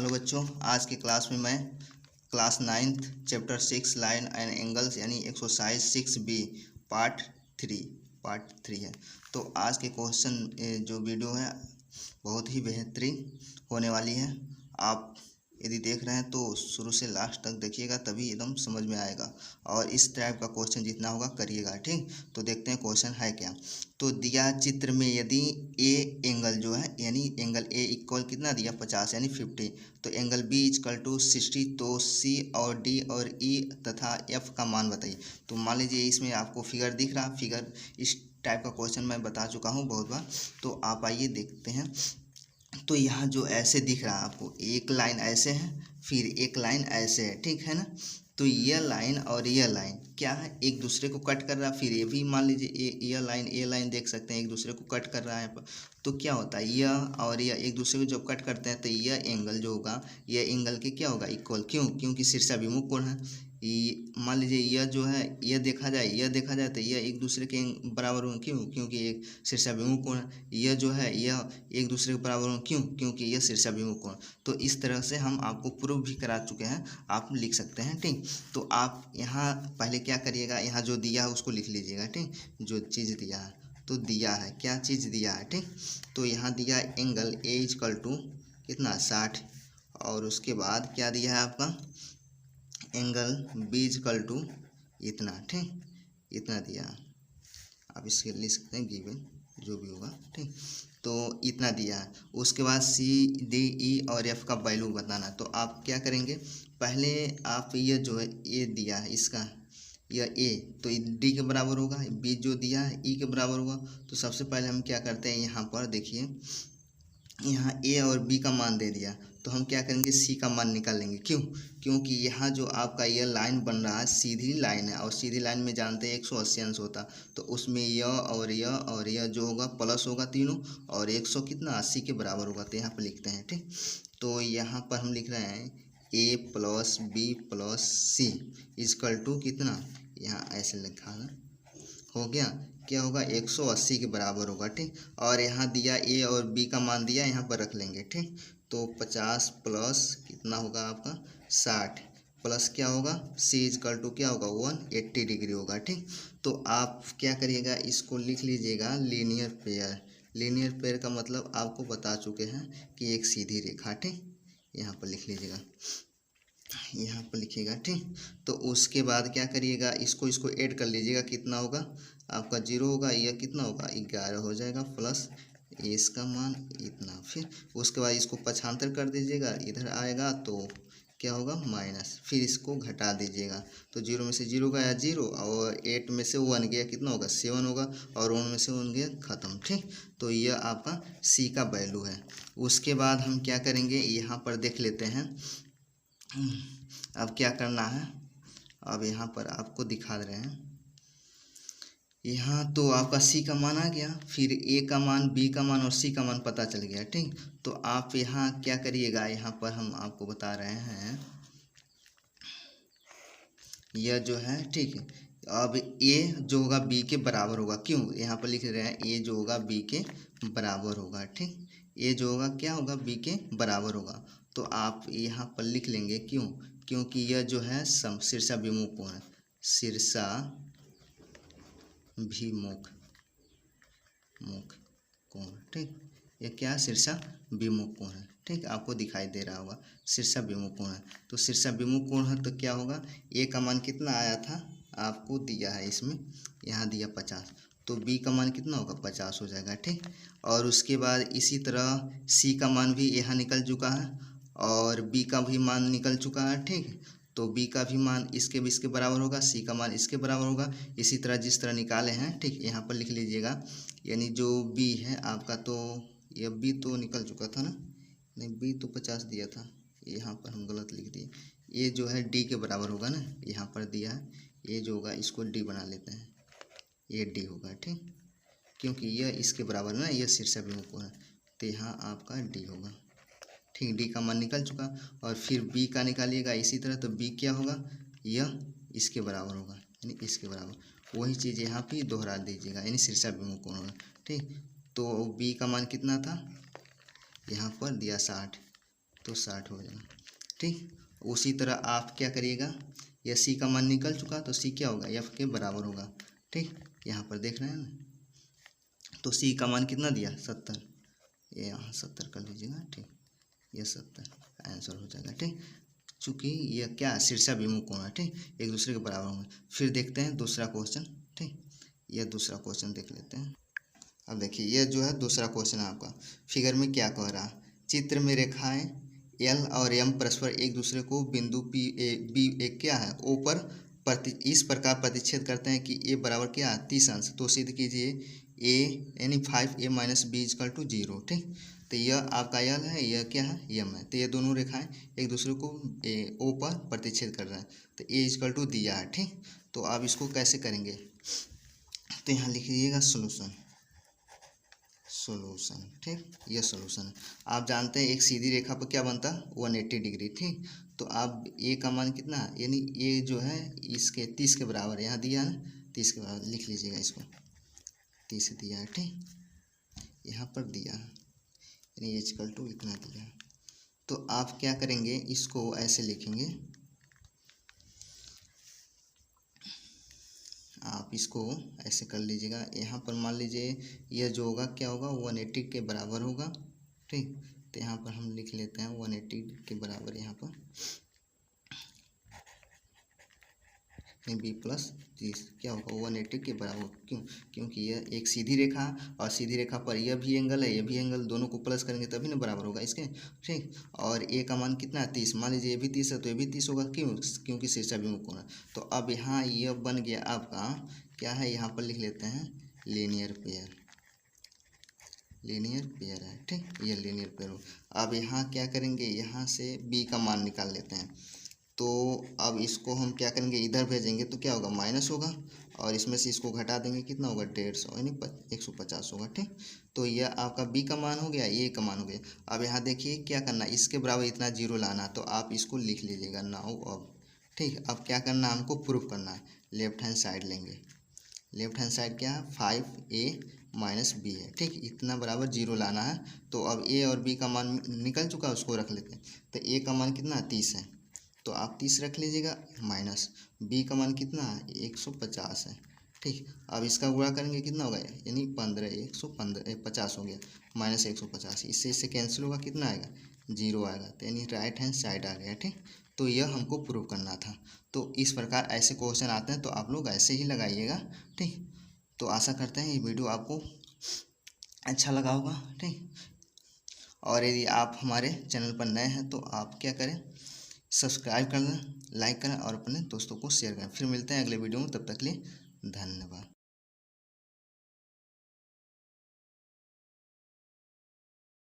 Hello बच्चों, आज की क्लास में मैं class 9th chapter 6 line and angles यानी एक्सरसाइज 6B पार्ट थ्री है। तो आज के क्वेश्चन जो वीडियो है बहुत ही बेहतरीन होने वाली है। आप यदि देख रहे हैं तो शुरू से लास्ट तक देखिएगा, तभी एकदम समझ में आएगा। और इस टाइप का क्वेश्चन जितना होगा करिएगा, ठीक। तो देखते हैं क्वेश्चन है क्या। तो दिया चित्र में यदि ए एंगल जो है यानी एंगल ए इक्वल कितना दिया 50 यानी 50, तो एंगल बी इक्वल टू 60, तो सी और डी और ई तथा एफ का मान बताइए। तो मान लीजिए इसमें आपको फिगर दिख रहा, फिगर इस टाइप का क्वेश्चन मैं बता चुका हूँ बहुत बार। तो आप आइए देखते हैं। तो यहाँ जो ऐसे दिख रहा है आपको, एक लाइन ऐसे है फिर एक लाइन ऐसे है, ठीक है ना। तो यह लाइन और यह लाइन क्या है, एक दूसरे को कट कर रहा है। फिर ये भी मान लीजिए ये लाइन देख सकते हैं एक दूसरे को कट कर रहा है। तो क्या होता है, यह और यह एक दूसरे को जब कट करते हैं तो यह एंगल जो होगा, यह एंगल के क्या होगा, इक्वल। क्यों? क्योंकि शीर्षाभिमुख कोण है। मान लीजिए यह जो है यह देखा जाए तो यह एक दूसरे के बराबर हों। क्यों? क्योंकि एक शीर्षाभिमुख कोण है। यह जो है यह एक दूसरे के बराबर हों। क्यों? क्योंकि यह शीर्षाभिमुख कोण। तो इस तरह से हम आपको प्रूव भी करा चुके हैं, आप लिख सकते हैं, ठीक। तो आप यहाँ पहले क्या करिएगा, यहाँ जो दिया है उसको लिख लीजिएगा, ठीक। जो चीज़ दिया है, तो दिया है क्या चीज़ दिया है, ठीक। तो यहाँ दिया एंगल ए इक्वल टू कितना 60, और उसके बाद क्या दिया है आपका एंगल बी इक्वल टू इतना, ठीक। इतना दिया, आप इसके लिख सकते हैं गिवन जो भी होगा, ठीक। तो इतना दिया है। उसके बाद सी डी ई और एफ का वैल्यू बताना। तो आप क्या करेंगे, पहले आप ये जो है ए दिया है इसका, यह ए तो डी के बराबर होगा, बी जो दिया है ई के बराबर होगा। तो सबसे पहले हम क्या करते हैं, यहाँ पर देखिए यहाँ ए और बी का मान दे दिया, तो हम क्या करेंगे सी का मान निकाल लेंगे। क्यों? क्योंकि यहाँ जो आपका यह लाइन बन रहा है सीधी लाइन है, और सीधी लाइन में जानते हैं 180 अंश होता। तो उसमें यह जो होगा प्लस होगा तीनों, और 100 कितना 80 के बराबर होगा। तो यहाँ पर लिखते हैं, ठीक। तो यहाँ पर हम लिख रहे हैं A plus B plus C equal to कितना, यहाँ ऐसे लिखा है, हो गया। क्या होगा 180 के बराबर होगा, ठीक। और यहाँ दिया ए और बी का मान दिया, यहाँ पर रख लेंगे, ठीक। तो 50 प्लस कितना होगा आपका 60 प्लस क्या होगा सी इक्वल टू क्या होगा 180 डिग्री होगा, ठीक। तो आप क्या करिएगा, इसको लिख लीजिएगा लीनियर पेयर। लीनियर पेयर का मतलब आपको बता चुके हैं कि एक सीधी रेखा, ठीक। यहाँ पर लिख लीजिएगा, यहाँ पर लिखिएगा, ठीक। तो उसके बाद क्या करिएगा, इसको ऐड कर लीजिएगा, कितना होगा आपका 0 होगा, यह कितना होगा 11 हो जाएगा, प्लस इसका मान इतना। फिर उसके बाद इसको पक्षांतर कर दीजिएगा, इधर आएगा तो क्या होगा माइनस, फिर इसको घटा दीजिएगा। तो 0 में से 0 गया 0, और 8 में से 1 गया कितना होगा 7 होगा, और 1 में से 1 गया ख़त्म, ठीक। तो यह आपका सी का वैल्यू है। उसके बाद हम क्या करेंगे, यहाँ पर देख लेते हैं। अब क्या करना है, अब यहाँ पर आपको दिखा रहे हैं। यहाँ तो आपका सी का मान आ गया, फिर ए का मान बी का मान और सी का मान पता चल गया, ठीक। तो आप यहाँ क्या करिएगा, यहाँ पर हम आपको बता रहे हैं यह जो है, ठीक है। अब ए जो होगा बी के बराबर होगा। क्यों? यहाँ पर लिख रहे हैं ए जो होगा बी के बराबर होगा, ठीक। ए जो होगा क्या होगा बी के बराबर होगा। तो आप यहाँ पर लिख लेंगे, क्यों? क्योंकि यह जो है शीर्षाभिमुख कोण है, शीर्षाभिमुख कोण, ठीक। यह क्या शीर्षाभिमुख कोण है, ठीक। आपको दिखाई दे रहा होगा शीर्षाभिमुख कोण है। तो शीर्षाभिमुख कोण है तो क्या होगा, ए का मान कितना आया था आपको दिया है इसमें, यहाँ दिया 50, तो बी का मान कितना होगा 50 हो जाएगा, ठीक। और उसके बाद इसी तरह सी का मान भी यहाँ निकल चुका है, और बी का भी मान निकल चुका है, ठीक। तो बी का भी मान इसके बराबर होगा, सी का मान इसके बराबर होगा। इसी तरह जिस तरह निकाले हैं, ठीक, यहाँ पर लिख लीजिएगा। यानी जो बी है आपका, तो यह बी तो निकल चुका था ना, नहीं बी तो 50 दिया था, यहाँ पर हम गलत लिख दिए। ये जो है डी के बराबर होगा ना, यहाँ पर दिया है, ये जो होगा इसको डी बना लेते हैं, ये डी होगा, ठीक। क्योंकि यह इसके बराबर है ना, यह शीर्षाभिमुख कोण है, तो यहाँ आपका डी होगा, ठीक। डी का मान निकल चुका, और फिर बी का निकालिएगा इसी तरह। तो बी क्या होगा, यह इसके बराबर होगा, यानी इसके बराबर। वही चीज़ यहाँ पे दोहरा दीजिएगा, यानी शीर्षाभिमुख कोण होगा, ठीक। तो बी का मान कितना था, यहाँ पर दिया 60, तो 60 हो जाएगा। ठीक, उसी तरह आप क्या करिएगा, यह सी का मान निकल चुका तो सी क्या होगा, एफ के बराबर होगा। ठीक, यहाँ पर देख रहे हैं ना, तो सी का मान कितना दिया 70, ये यहाँ 70 कर लीजिएगा। ठीक, ये 70 आंसर हो जाएगा। ठीक, चूँकि यह क्या शीर्षाभिमुख कोण है। ठीक, एक दूसरे के बराबर होंगे। फिर देखते हैं दूसरा क्वेश्चन। ठीक, यह दूसरा क्वेश्चन देख लेते हैं। अब देखिए यह जो है दूसरा क्वेश्चन है आपका। फिगर में क्या कह रहा है, चित्र में रेखाएं एल और एम परस्पर एक दूसरे को बिंदु पी ए बी एक क्या है ओ पर इस प्रकार प्रतिच्छेद करते हैं कि ए बराबर क्या है 30 अंश। तो सिद्ध कीजिए ए यानी 5a minus B is equal to 0। ठीक, तो यह आपका यल है, यह क्या है यम है। तो ये दोनों रेखाएं एक दूसरे को ओ पर प्रतिच्छेद कर रहे हैं। तो ए इजकल टू दिया है। ठीक, तो आप इसको कैसे करेंगे, तो यहाँ लिख लीजिएगा सोल्यूशन। ठीक, यह सोल्यूशन है। आप जानते हैं एक सीधी रेखा पर क्या बनता है 180 डिग्री। ठीक, तो आप ए का मान कितना है, यानी ए जो है इसके 30 के बराबर है, यहाँ दिया है ना 30 के बराबर, लिख लीजिएगा इसको 30 दिया है। ठीक, यहाँ पर दिया है यानी इक्वल टू इतना दिया है। तो आप क्या करेंगे, इसको ऐसे लिखेंगे, आप इसको ऐसे कर लीजिएगा। यहाँ पर मान लीजिए यह जो होगा क्या होगा 180 के बराबर होगा। ठीक, तो यहाँ पर हम लिख लेते हैं 180 के बराबर, यहाँ पर बी प्लस 30 क्या होगा 180 के बराबर। क्योंकि यह एक सीधी रेखा और सीधी रेखा पर यह भी एंगल है, यह भी एंगल, दोनों को प्लस करेंगे तभी ना बराबर होगा इसके। ठीक, और ए का मान कितना है 30, मान लीजिए ये भी 30 है तो ये भी 30 होगा। क्योंकि शीर्षाभिमुख कोण है। तो अब यहाँ यह बन गया आपका क्या है, यहाँ पर लिख लेते हैं लीनियर पेयर। लीनियर पेयर है। ठीक, ये लीनियर पेयर हो। अब यहाँ क्या करेंगे, यहाँ से बी का मान निकाल लेते हैं। तो अब इसको हम क्या करेंगे, इधर भेजेंगे तो क्या होगा माइनस होगा, और इसमें से इसको घटा देंगे कितना होगा 150 यानी 150 होगा। ठीक, तो यह आपका बी का मान हो गया, ए का मान हो गया। अब यहाँ देखिए क्या करना, इसके बराबर इतना जीरो लाना, तो आप इसको लिख लीजिएगा नाउ अब। ठीक, अब क्या करना हमको प्रूफ करना है, लेफ्ट हैंड साइड लेंगे। लेफ्ट हैंड साइड क्या है 5a माइनस बी है। ठीक, इतना बराबर जीरो लाना है। तो अब ए और बी का मान निकल चुका है, उसको रख लेते हैं। तो ए का मान कितना 30 है, तो आप 30 रख लीजिएगा, माइनस बी का मान कितना है 150 है। ठीक, अब इसका गुणा करेंगे कितना होगा, यानी 15 115 50 हो गया, माइनस 150, इससे कैंसिल होगा, कितना आएगा 0 आएगा। तो यानी राइट हैंड साइड आ गया। ठीक, तो यह हमको प्रूव करना था। तो इस प्रकार ऐसे क्वेश्चन आते हैं तो आप लोग ऐसे ही लगाइएगा। ठीक, तो आशा करते हैं ये वीडियो आपको अच्छा लगा होगा। ठीक, और यदि आप हमारे चैनल पर नए हैं तो आप क्या करें, सब्सक्राइब कर दें, लाइक करें और अपने दोस्तों को शेयर करें। फिर मिलते हैं अगले वीडियो में, तब तक के लिए धन्यवाद।